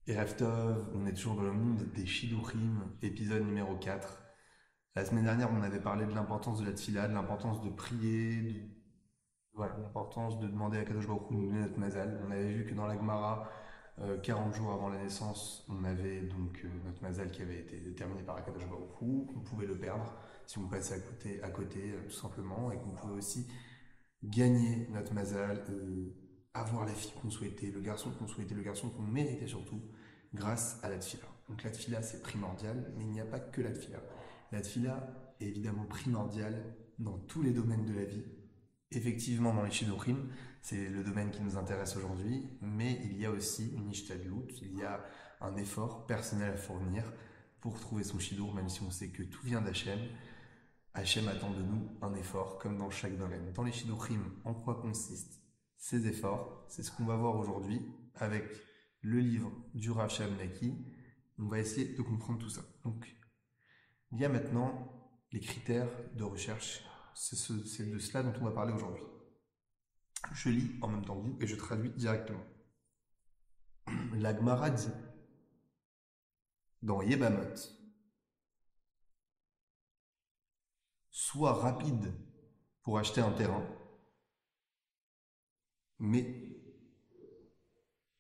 Erev Tov, on est toujours dans le monde des Shiduchim, épisode numéro 4. La semaine dernière, on avait parlé de l'importance de la tfila, de l'importance de prier, voilà, l'importance de demander à Kadosh Baruch Hu de nous donner notre mazal. On avait vu que dans la Gemara, 40 jours avant la naissance, on avait donc notre mazal qui avait été déterminé par Kadosh Baruch Hu, qu'on pouvait le perdre si on passait à côté tout simplement, et qu'on pouvait aussi gagner notre mazal, avoir la fille qu'on souhaitait, le garçon qu'on souhaitait, le garçon qu'on méritait surtout, grâce à la tfila. Donc la tfila, c'est primordial, mais il n'y a pas que la tfila. La tfila est évidemment primordiale dans tous les domaines de la vie. Effectivement, dans les shidduchim, c'est le domaine qui nous intéresse aujourd'hui, mais il y a aussi une ishtadlout, il y a un effort personnel à fournir pour trouver son shidduch, même si on sait que tout vient d'Hachem. Hachem attend de nous un effort, comme dans chaque domaine. Dans les Shidduchim, en quoi consistent ces efforts? C'est ce qu'on va voir aujourd'hui avec le livre du Rav Shalom Naki. On va essayer de comprendre tout ça. Donc, il y a maintenant les critères de recherche. C'est de cela dont on va parler aujourd'hui. Je lis en même temps que vous et je traduis directement. La Gemara dit dans Yebamot, sois rapide pour acheter un terrain, mais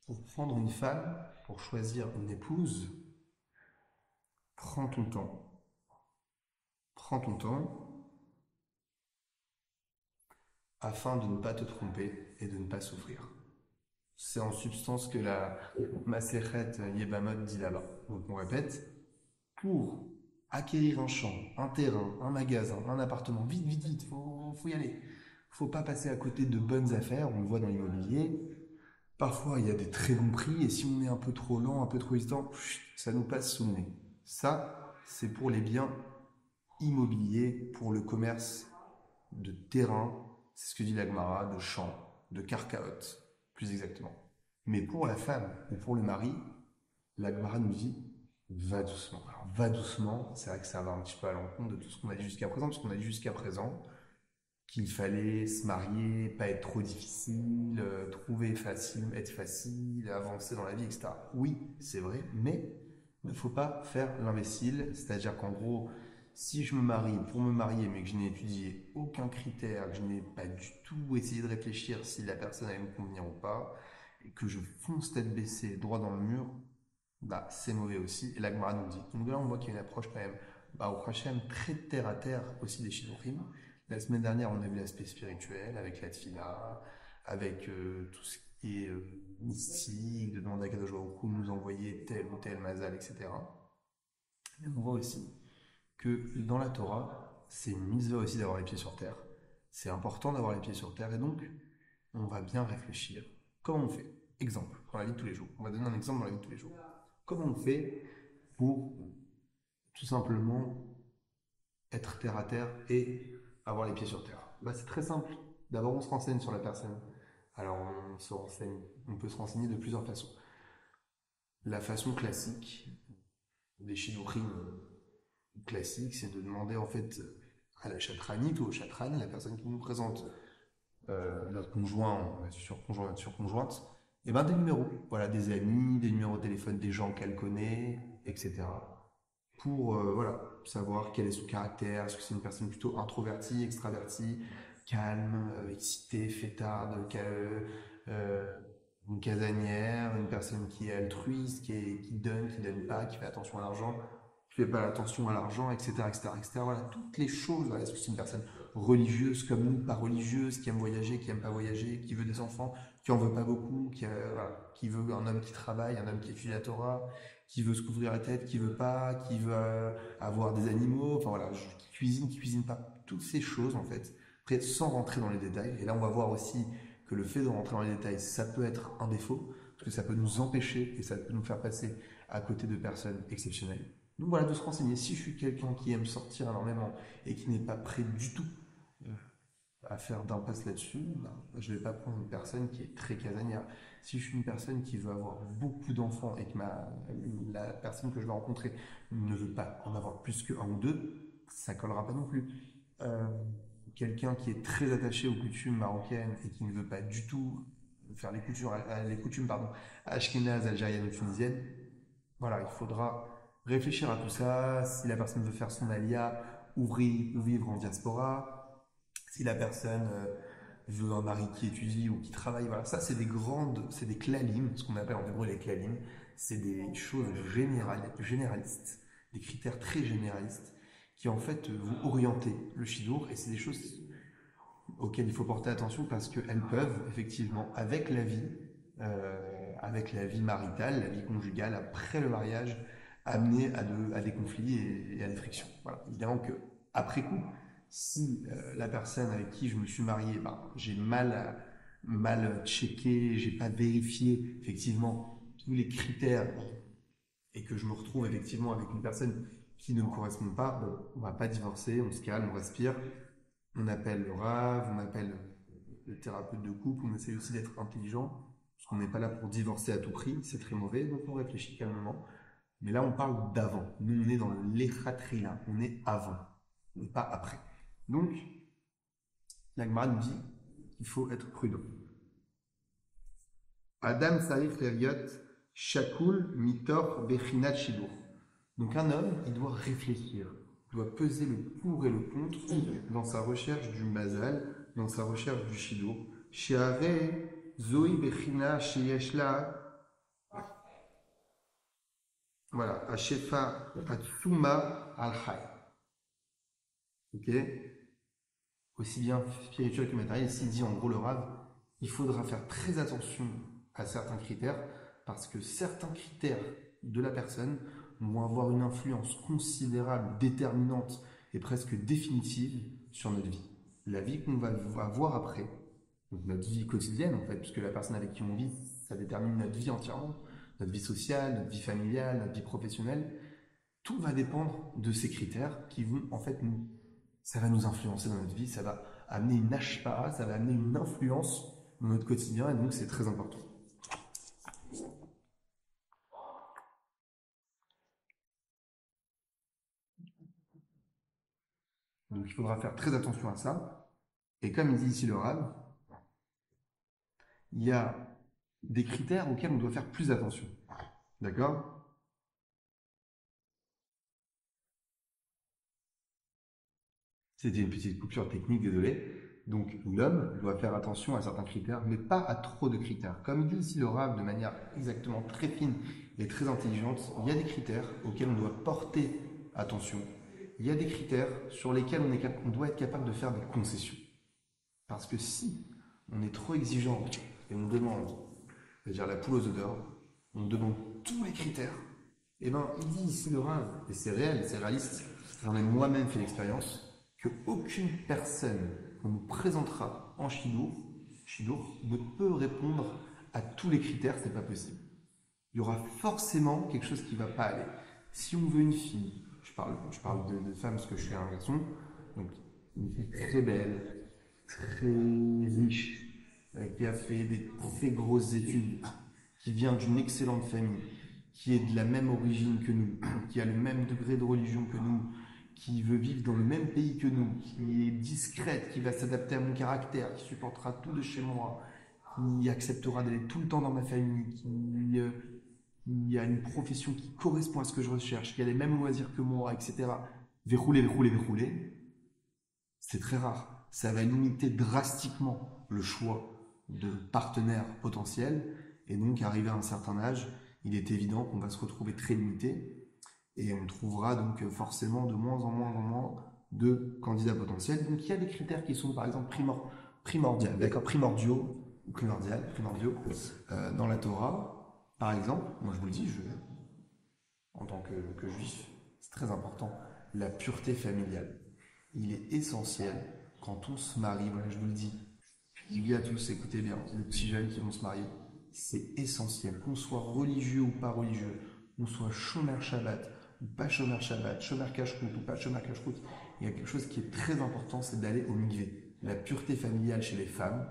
pour prendre une femme, pour choisir une épouse, prends ton temps. Prends ton temps afin de ne pas te tromper et de ne pas souffrir. C'est en substance que la Masechet Yebamot dit là-bas. Donc on répète, pour acquérir un champ, un terrain, un magasin, un appartement, vite, vite, vite, faut y aller. Faut pas passer à côté de bonnes affaires, on le voit dans l'immobilier. Parfois, il y a des très bons prix, et si on est un peu trop lent, un peu trop hésitant, ça nous passe sous le nez. Ça, c'est pour les biens immobiliers, pour le commerce de terrain, c'est ce que dit la Gemara, de champs, de carcaotes, plus exactement. Mais pour la femme ou pour le mari, la Gemara nous dit va doucement. Alors, va doucement, c'est vrai que ça va un petit peu à l'encontre de tout ce qu'on a dit jusqu'à présent, parce qu'on a dit jusqu'à présent qu'il fallait se marier, pas être trop difficile, trouver facile, être facile, avancer dans la vie, etc. Oui, c'est vrai, mais il ne faut pas faire l'imbécile, c'est-à-dire qu'en gros, si je me marie pour me marier, mais que je n'ai étudié aucun critère, que je n'ai pas du tout essayé de réfléchir si la personne allait me convenir ou pas, et que je fonce tête baissée, droit dans le mur, bah, c'est mauvais aussi. Et la Gemara nous dit. Donc là, on voit qu'il y a une approche quand même, bah, au Hachem, très terre à terre aussi des Shidduchim. La semaine dernière, on a vu l'aspect spirituel avec la tfila, avec tout ce qui est mystique, de demander à Kadosh Baruch Hu de nous envoyer tel ou tel mazal, etc. Mais on voit aussi que dans la Torah, c'est une mitzvah aussi d'avoir les pieds sur terre. C'est important d'avoir les pieds sur terre et donc on va bien réfléchir. Comment on fait? Exemple, dans la vie de tous les jours. On va donner un exemple dans la vie de tous les jours. Comment on fait pour tout simplement être terre à terre et avoir les pieds sur terre? Bah, c'est très simple. D'abord, on se renseigne sur la personne. Alors, on peut se renseigner de plusieurs façons. La façon classique des shidduchim classiques, c'est de demander en fait à la chatranite ou au chatran, la personne qui nous présente notre conjoint sur conjointe, et ben des numéros, voilà, des amis, des numéros de téléphone des gens qu'elle connaît, etc. Pour voilà, savoir quel est son caractère, est-ce que c'est une personne plutôt introvertie, extravertie, calme, excitée, fêtarde, une casanière, une personne qui est altruiste, qui donne pas, qui fait attention à l'argent, qui fait pas attention à l'argent, etc., etc., etc. Voilà, toutes les choses. Voilà, est-ce que c'est une personne religieuse comme nous, pas religieuse, qui aime voyager, qui aime pas voyager, qui veut des enfants, qui en veut pas beaucoup, voilà, qui veut un homme qui travaille, un homme qui étudie la Torah, qui veut se couvrir la tête, qui veut pas, qui veut avoir des animaux, enfin voilà, qui cuisine pas, toutes ces choses en fait. Après, sans rentrer dans les détails, et là on va voir aussi que le fait de rentrer dans les détails, ça peut être un défaut, parce que ça peut nous empêcher et ça peut nous faire passer à côté de personnes exceptionnelles. Donc voilà, de se renseigner. Si je suis quelqu'un qui aime sortir énormément et qui n'est pas prêt du tout euh, à faire d'impasse là-dessus, ben, je ne vais pas prendre une personne qui est très casanière. Si je suis une personne qui veut avoir beaucoup d'enfants et que la personne que je vais rencontrer ne veut pas en avoir plus qu'un ou deux, ça collera pas non plus. Euh, Quelqu'un qui est très attaché aux coutumes marocaines et qui ne veut pas du tout faire les coutumes pardon, ashkénazes, algériennes ou tunisiennes, voilà, il faudra réfléchir à tout ça. Si la personne veut faire son alia ou vivre en diaspora, si la personne veut un mari qui étudie ou qui travaille, voilà, ça c'est des klalim, ce qu'on appelle en hébreu les klalim, c'est des choses généralistes, des critères très généralistes qui en fait vont orienter le shidour et c'est des choses auxquelles il faut porter attention parce qu'elles peuvent effectivement avec la vie maritale, la vie conjugale après le mariage, amener à des conflits et à des frictions. Voilà. Évidemment que après coup, si la personne avec qui je me suis marié, ben, j'ai mal checké, j'ai pas vérifié effectivement tous les critères et que je me retrouve effectivement avec une personne qui ne me correspond pas, bon, on va pas divorcer, on se calme, on respire, on appelle le rave, on appelle le thérapeute de couple, on essaie aussi d'être intelligent, parce qu'on n'est pas là pour divorcer à tout prix, c'est très mauvais, donc on réfléchit calmement. Mais là, on parle d'avant. Nous, on est dans l'échatrila, on est avant, on n'est pas après. Donc, la Gemara nous dit qu'il faut être prudent. Adam Sarif Leriot, Shakul Mitor Bechinat Shidur. Donc, un homme, il doit réfléchir, il doit peser le pour et le contre dans sa recherche du mazal, dans sa recherche du shidur. Sheare Zoï Bechina Sheyeshla. Voilà, Ashefa Atsuma Al-Hay. Ok? Aussi bien spirituel que matériel. Ici, il dit en gros le Rav, il faudra faire très attention à certains critères parce que certains critères de la personne vont avoir une influence considérable, déterminante et presque définitive sur notre vie. La vie qu'on va avoir après, donc notre vie quotidienne en fait, puisque la personne avec qui on vit, ça détermine notre vie entièrement, notre vie sociale, notre vie familiale, notre vie professionnelle, tout va dépendre de ces critères qui vont en fait ça va nous influencer dans notre vie, ça va amener une hashpa'a, ça va amener une influence dans notre quotidien et donc c'est très important. Donc il faudra faire très attention à ça. Et comme il dit ici le Rav, il y a des critères auxquels on doit faire plus attention. D'accord? C'était une petite coupure technique, désolé. Donc l'homme doit faire attention à certains critères, mais pas à trop de critères. Comme dit ici le Rav de manière exactement très fine et très intelligente, il y a des critères auxquels on doit porter attention. Il y a des critères sur lesquels on doit être capable de faire des concessions. Parce que si on est trop exigeant et on demande, c'est-à-dire la poule aux odeurs, on demande tous les critères, et bien il dit ici le Rav, et c'est réel, c'est réaliste, j'en ai moi-même fait l'expérience, qu'aucune personne qu'on nous présentera en Shidour ne peut répondre à tous les critères, c'est pas possible. Il y aura forcément quelque chose qui ne va pas aller. Si on veut une fille, je parle de femme parce que je suis un garçon, donc une fille très belle, très riche, qui a fait des très grosses études, qui vient d'une excellente famille, qui est de la même origine que nous, qui a le même degré de religion que nous, qui veut vivre dans le même pays que nous, qui est discrète, qui va s'adapter à mon caractère, qui supportera tout de chez moi, qui acceptera d'aller tout le temps dans ma famille, qui a une profession qui correspond à ce que je recherche, qui a les mêmes loisirs que moi, etc. Verrouler, c'est très rare. Ça va limiter drastiquement le choix de partenaires potentiels, et donc arrivé à un certain âge, il est évident qu'on va se retrouver très limité. Et on trouvera donc forcément de moins en moins de candidats potentiels. Donc il y a des critères qui sont par exemple primordiaux dans la Torah. Par exemple, moi je vous le dis, en tant que juif, c'est très important, la pureté familiale. Il est essentiel quand on se marie, voilà je vous le dis, je dis à tous, écoutez bien, les petits jeunes qui vont se marier, c'est essentiel, qu'on soit religieux ou pas religieux, qu'on soit Shomer Shabbat, ou pas Shomer Shabbat, Shomer Kashrut ou pas Shomer Kashrut, il y a quelque chose qui est très important, c'est d'aller au mikvé. La pureté familiale chez les femmes.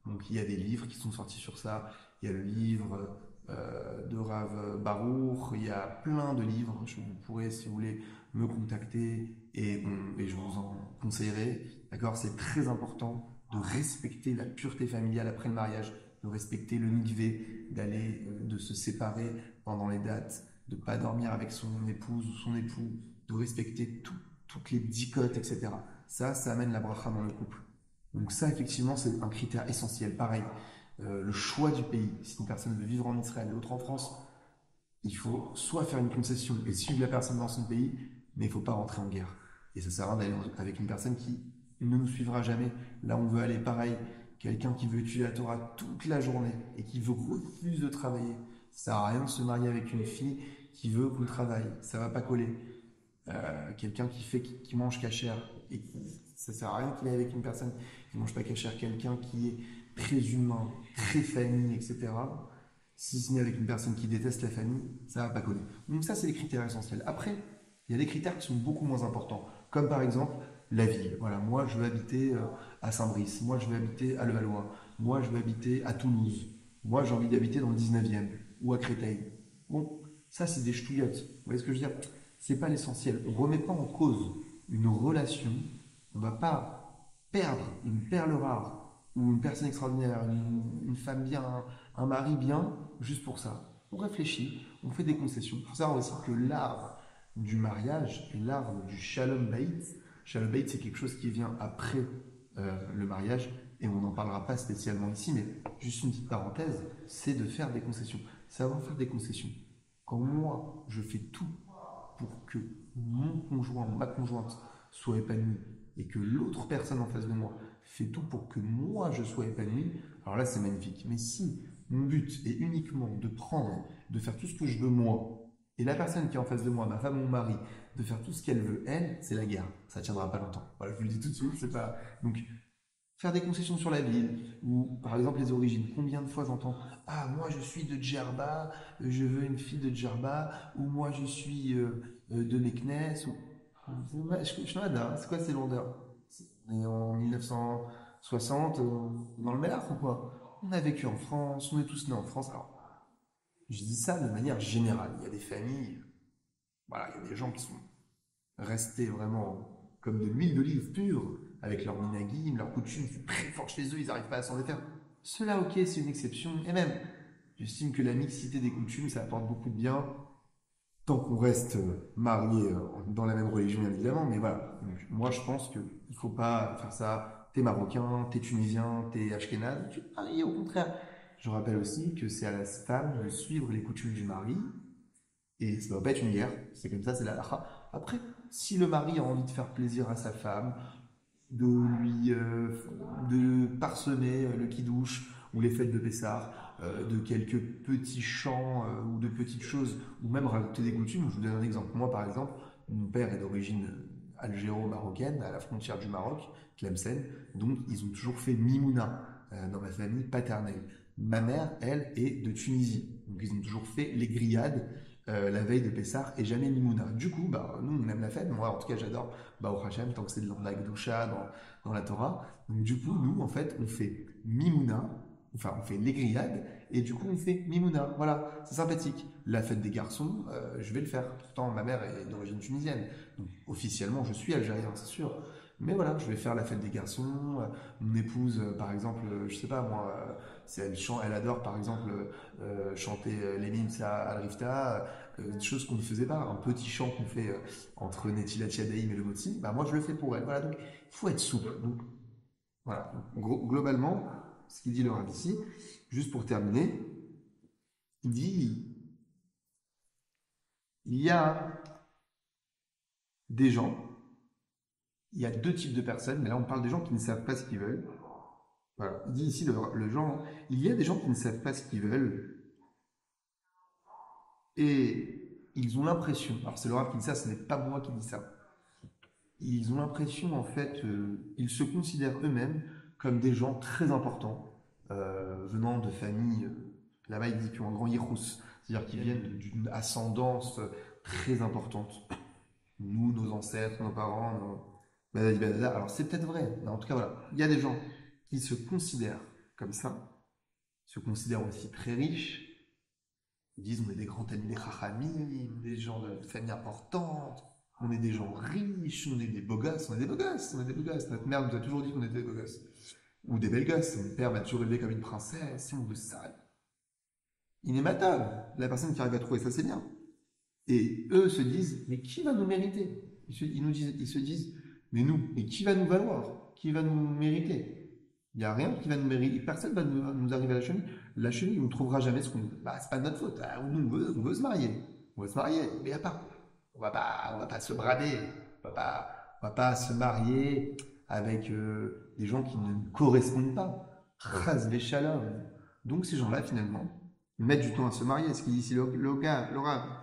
Donc il y a des livres qui sont sortis sur ça. Il y a le livre de Rav Baruch, il y a plein de livres. Vous pourrez, si vous voulez, me contacter et je vous en conseillerai. D'accord? C'est très important de respecter la pureté familiale après le mariage. de respecter le mikvé, de se séparer pendant les dates, de ne pas dormir avec son épouse ou son époux, de respecter toutes les dicotes, etc. Ça amène la bracha dans le couple. Donc ça, effectivement, c'est un critère essentiel. Pareil, le choix du pays. Si une personne veut vivre en Israël et l'autre en France, il faut soit faire une concession et suivre la personne dans son pays, mais il ne faut pas rentrer en guerre. Et ça sert à rien d'aller avec une personne qui ne nous suivra jamais. Là, on veut aller pareil. Quelqu'un qui veut étudier la Torah toute la journée et qui refuse de travailler. Ça sert à rien de se marier avec une fille qui veut qu'on travaille. Ça va pas coller. Quelqu'un qui mange cachère et ça sert à rien qu'il aille avec une personne qui mange pas cachère. Quelqu'un qui est très humain, très famille, etc. Si ce n'est avec une personne qui déteste la famille, ça va pas coller. Donc ça, c'est les critères essentiels. Après, il y a des critères qui sont beaucoup moins importants, comme par exemple la ville. Voilà, moi, je veux habiter à Saint-Brice. Moi, je veux habiter à Levallois. Moi, je veux habiter à Toulouse. Moi, j'ai envie d'habiter dans le 19e ou à Créteil. Bon, ça, c'est des ch'touillottes. Vous voyez ce que je veux dire? C'est pas l'essentiel. On ne remet pas en cause une relation. On ne va pas perdre une perle rare ou une personne extraordinaire, une femme bien, un mari bien, juste pour ça. On réfléchit, on fait des concessions. Il faut savoir aussi que l'art du mariage et l'art du shalom bayit, shalom bayit c'est quelque chose qui vient après le mariage, et on n'en parlera pas spécialement ici, mais juste une petite parenthèse, c'est de faire des concessions. Savoir faire des concessions. Quand moi, je fais tout pour que mon conjoint, ma conjointe soit épanouie, et que l'autre personne en face de moi fait tout pour que moi je sois épanoui, alors là c'est magnifique. Mais si mon but est uniquement de prendre, de faire tout ce que je veux moi, et la personne qui est en face de moi, ma femme ou mon mari, de faire tout ce qu'elle veut, elle, c'est la guerre. Ça tiendra pas longtemps. Voilà, je vous le dis tout de suite, c'est pas. Donc, faire des concessions sur la ville, ou par exemple les origines. Combien de fois j'entends ah, moi je suis de Djerba, je veux une fille de Djerba, ou moi je suis de Meknes, ou. C'est quoi ces longueurs? On est en 1960, dans le Mélar ou quoi? On a vécu en France, on est tous nés en France. Alors, je dis ça de manière générale. Il y a des familles, voilà, il y a des gens qui sont restés vraiment comme de l'huile d'olive pure, avec leurs minagim, leurs coutumes, c'est très fort chez eux, ils n'arrivent pas à s'en défaire. Cela, ok, c'est une exception, et même, j'estime que la mixité des coutumes, ça apporte beaucoup de bien, tant qu'on reste marié dans la même religion, bien évidemment, mais voilà. Donc, moi, je pense qu'il ne faut pas faire ça. T'es marocain, t'es tunisien, t'es ashkénaze, tu te maries, au contraire. Je rappelle aussi que c'est à la femme de suivre les coutumes du mari, et ça ne doit pas être une guerre, c'est comme ça, c'est la halakha. Après, si le mari a envie de faire plaisir à sa femme, de lui de parsemer le kidouche ou les fêtes de Pessah, de quelques petits chants ou de petites choses, ou même rajouter des coutumes. Je vous donne un exemple. Moi, par exemple, mon père est d'origine algéro-marocaine, à la frontière du Maroc, Tlemcen, donc ils ont toujours fait Mimouna dans ma famille paternelle. Ma mère, elle, est de Tunisie, donc ils ont toujours fait les grillades la veille de Pessah et jamais Mimouna. Du coup, bah, nous, on aime la fête. Moi, en tout cas, j'adore Baruch Hashem, tant que c'est dans la Gdusha, dans la Torah. Donc, du coup, nous, en fait, on fait Mimouna, enfin, on fait les grillades, et du coup, on fait Mimouna. Voilà, c'est sympathique. La fête des garçons, je vais le faire. Pourtant, ma mère est d'origine tunisienne. Donc, officiellement, je suis algérien, c'est sûr. Mais voilà, je vais faire la fête des garçons. Mon épouse, par exemple, je sais pas moi, elle adore par exemple chanter les Mimsa al-Rifta, des choses qu'on ne faisait pas. Un petit chant qu'on fait entre Netilat Yadayim et le Motsi, bah moi je le fais pour elle. Voilà, donc il faut être souple. Donc voilà, globalement, ce qu'il dit le Rav ici, juste pour terminer, il dit il y a des gens, il y a deux types de personnes, mais là on parle des gens qui ne savent pas ce qu'ils veulent. Voilà. Il dit ici le genre, il y a des gens qui ne savent pas ce qu'ils veulent et ils ont l'impression, alors c'est le Rav qui dit ça, ce n'est pas moi qui dis ça, ils ont l'impression en fait, ils se considèrent eux-mêmes comme des gens très importants, venant de familles, là-bas il dit qu'ils ont un grand yirous, c'est-à-dire qu'ils viennent d'une ascendance très importante. Nous, nos ancêtres, nos parents, alors c'est peut-être vrai, mais en tout cas voilà, il y a des gens qui se considèrent comme ça, se considèrent aussi très riches. Ils disent on est des grands amis des Chachamim, des gens de famille importante, on est des gens riches, on est des beaux gosses, on est des beaux gosses, on est des beaux gosses. Notre mère nous a toujours dit qu'on était des beaux gosses. ou des belles gosses. Mon père m'a toujours élevé comme une princesse, si on veut ça. Inimaginable. La personne qui arrive à trouver ça, c'est bien. Et eux se disent, mais qui va nous mériter? Ils se disent, mais nous, mais qui va nous valoir? Qui va nous mériter? Il n'y a rien qui va nous mériter. Personne va nous arriver à la cheville. La cheville, on ne trouvera jamais ce qu'on veut. Bah, c'est pas de notre faute. Ah, nous, on veut se marier. On veut se marier, mais à part. On va pas se brader. On va pas se marier avec des gens qui ne nous correspondent pas. Ras shalom. Donc ces gens-là, finalement, mettent du temps à se marier. Ce qu'il dit ici, Laura.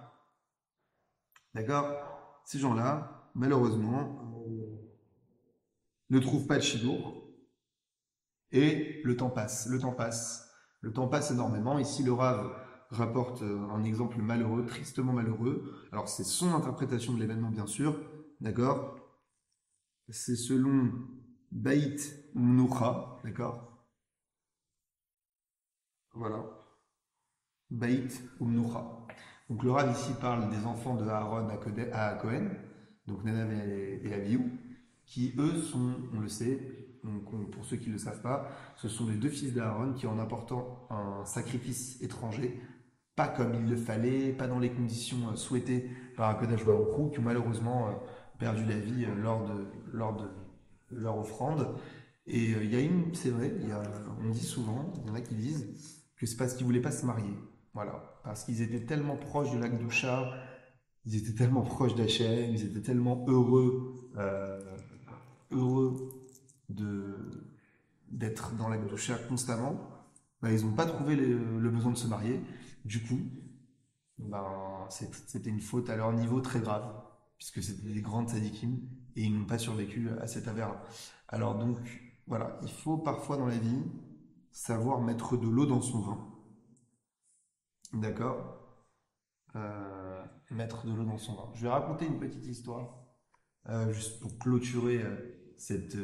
D'accord? Ces gens-là, malheureusement, ne trouvent pas de chidour et le temps passe. Le temps passe. Le temps passe énormément. Ici, le Rav rapporte un exemple malheureux, tristement malheureux. Alors, c'est son interprétation de l'événement, bien sûr. D'accord? C'est selon Baït Mnoucha. D'accord? Voilà. Baït Mnoucha. Donc, le Rav ici parle des enfants de Aaron à Cohen, donc Nadav et Abihu, qui eux sont, on le sait, donc pour ceux qui ne le savent pas, ce sont les deux fils d'Aaron qui, en apportant un sacrifice étranger, pas comme il le fallait, pas dans les conditions souhaitées par Akadosh Baruch Hu, qui ont malheureusement perdu la vie lors de leur offrande. Et il y a c'est vrai, on dit souvent, il y en a qui disent que c'est parce qu'ils ne voulaient pas se marier. Voilà, parce qu'ils étaient tellement proches de l'Akdoucha, ils étaient tellement proches d'Hachem, ils étaient tellement heureux de, d'être dans l'Akdoucha constamment, bah, ils n'ont pas trouvé le besoin de se marier. Du coup, ben, c'était une faute à leur niveau très grave, puisque c'était des grandes tzadikim, et ils n'ont pas survécu à cet affaire. Alors donc, voilà, il faut parfois dans la vie savoir mettre de l'eau dans son vin. D'accord? Mettre de l'eau dans son vin. Je vais raconter une petite histoire, juste pour clôturer cette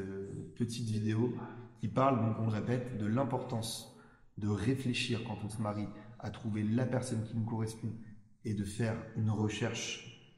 petite vidéo, qui parle, donc on le répète, de l'importance de réfléchir quand on se marie à trouver la personne qui nous correspond et de faire une recherche,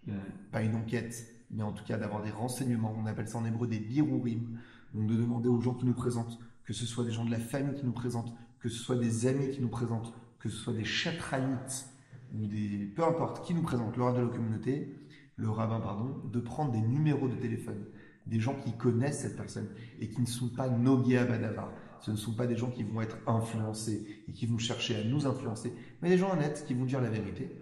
pas une enquête, mais en tout cas d'avoir des renseignements. On appelle ça en hébreu des birourim, donc de demander aux gens qui nous présentent, que ce soit des gens de la famille qui nous présentent, que ce soit des amis qui nous présentent, que ce soit des chatranites ou des, peu importe qui nous présente, le rabbin de la communauté, le rabbin, pardon, de prendre des numéros de téléphone, des gens qui connaissent cette personne et qui ne sont pas nogués à Badava. Ce ne sont pas des gens qui vont être influencés et qui vont chercher à nous influencer, mais des gens honnêtes qui vont dire la vérité.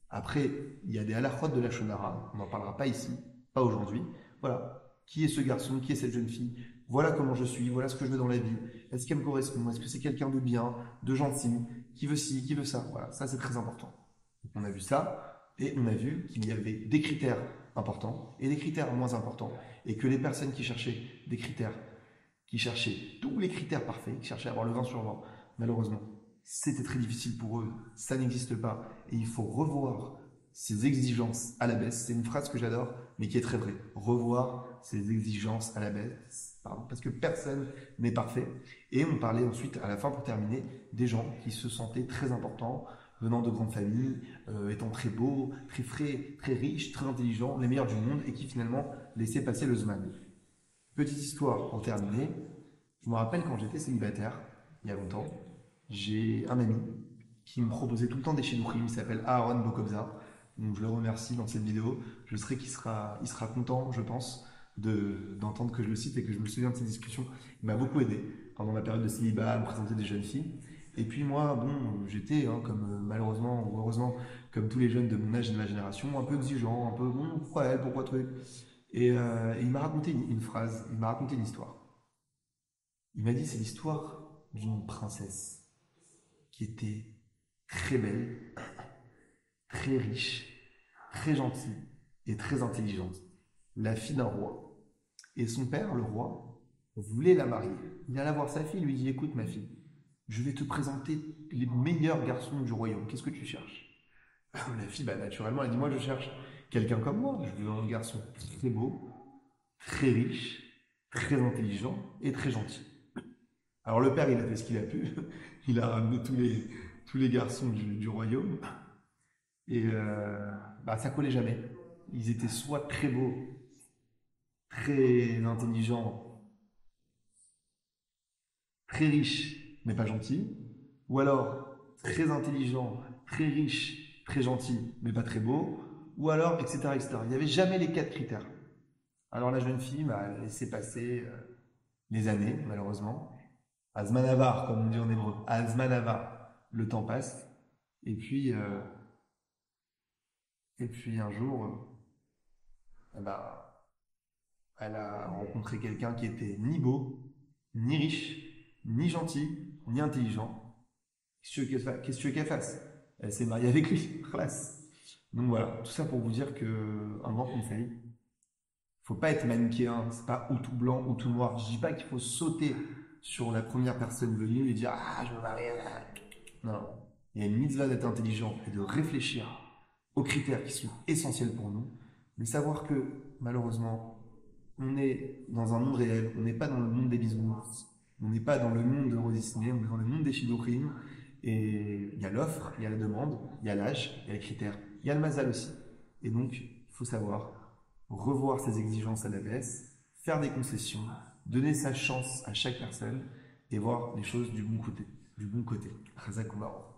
Après, il y a des halachot de la shonara, on n'en parlera pas ici, pas aujourd'hui. Voilà, qui est ce garçon, qui est cette jeune fille, voilà comment je suis, voilà ce que je veux dans la vie, est-ce qu'elle me correspond, est-ce que c'est quelqu'un de bien, de gentil, qui veut ci, qui veut ça, voilà, ça c'est très important. On a vu ça, et on a vu qu'il y avait des critères importants et des critères moins importants, et que les personnes qui cherchaient des critères, qui cherchaient tous les critères parfaits, qui cherchaient à avoir le 20 sur 20, malheureusement, c'était très difficile pour eux, ça n'existe pas, et il faut revoir ces exigences à la baisse. C'est une phrase que j'adore, mais qui est très vraie. Revoir ces exigences à la baisse, pardon, parce que personne n'est parfait. Et on parlait ensuite, à la fin, pour terminer, des gens qui se sentaient très importants, venant de grandes familles, étant très beaux, très frais, très riches, très intelligents, les meilleurs du monde, et qui finalement laissaient passer le Zman. Petite histoire pour terminer. Je me rappelle quand j'étais célibataire, il y a longtemps, j'ai un ami qui me proposait tout le temps des shidduchim. Il s'appelle Aaron Bokobza. Donc je le remercie dans cette vidéo. Je sais il sera content, je pense, d'entendre que je le cite et que je me souviens de ces discussions. Il m'a beaucoup aidé pendant ma période de célibat à me présenter des jeunes filles. Et puis moi, bon, j'étais, comme malheureusement ou heureusement, comme tous les jeunes de mon âge et de ma génération, un peu exigeant, un peu, bon, pourquoi elle, pourquoi truc. Et il m'a raconté une phrase, il m'a raconté une histoire. Il m'a dit, c'est l'histoire d'une princesse qui était très belle, très riche, très gentille et très intelligente, la fille d'un roi. Et son père, le roi, voulait la marier. Il alla voir sa fille, lui dit, écoute ma fille, je vais te présenter les meilleurs garçons du royaume, qu'est-ce que tu cherches? La fille, bah, naturellement, elle dit, moi je cherche quelqu'un comme moi, je veux un garçon très beau, très riche, très intelligent et très gentil. Alors le père, il a fait ce qu'il a pu, il a ramené tous les garçons du royaume, et bah, ça collait jamais. Ils étaient soit très beaux, très intelligents, très riche, mais pas gentil, ou alors très intelligent, très riche, très gentil, mais pas très beau, ou alors, etc., etc. Il n'y avait jamais les 4 critères. Alors la jeune fille m'a laissé passer les années, malheureusement. Azmanavar, comme on dit en hébreu. Azmanavar. Le temps passe. Et puis, euh, et puis un jour, eh ben, elle a rencontré quelqu'un qui était ni beau, ni riche, ni gentil, ni intelligent. Qu'est-ce que tu veux qu'elle fasse? Elle s'est mariée avec lui. Classe. Donc voilà, tout ça pour vous dire que un grand conseil, faut pas être manichéen, c'est pas ou tout blanc ou tout noir. Je dis pas qu'il faut sauter sur la première personne venue et dire ah je me marie. Non, il y a une mitzvah d'être intelligent et de réfléchir aux critères qui sont essentiels pour nous, mais savoir que malheureusement on est dans un monde réel, on n'est pas dans le monde des bisounours, on n'est pas dans le monde de Walt Disney, on est dans le monde des Shidduchim, et il y a l'offre, il y a la demande, il y a l'âge, il y a les critères, il y a le mazal aussi. Et donc, il faut savoir revoir ses exigences à la baisse, faire des concessions, donner sa chance à chaque personne et voir les choses du bon côté. Du bon côté. Chazak Oumar.